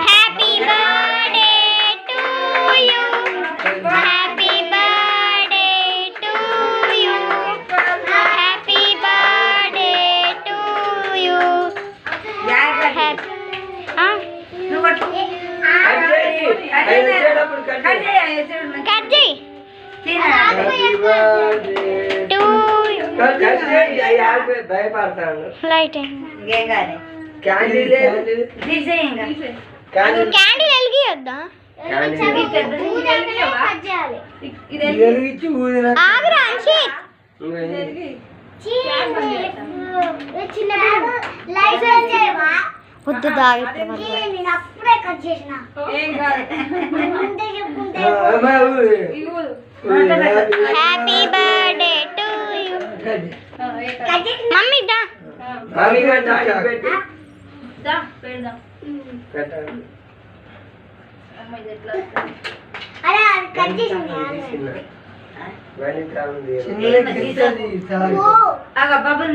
happy birthday to you happy birthday to you happy birthday to you cut చేయి భయపడతాను candle వెలిగియొద్దా ఆగ్రా అన్షిత్ వద్దు దాగి happy birthday to you mummy దా బబుల్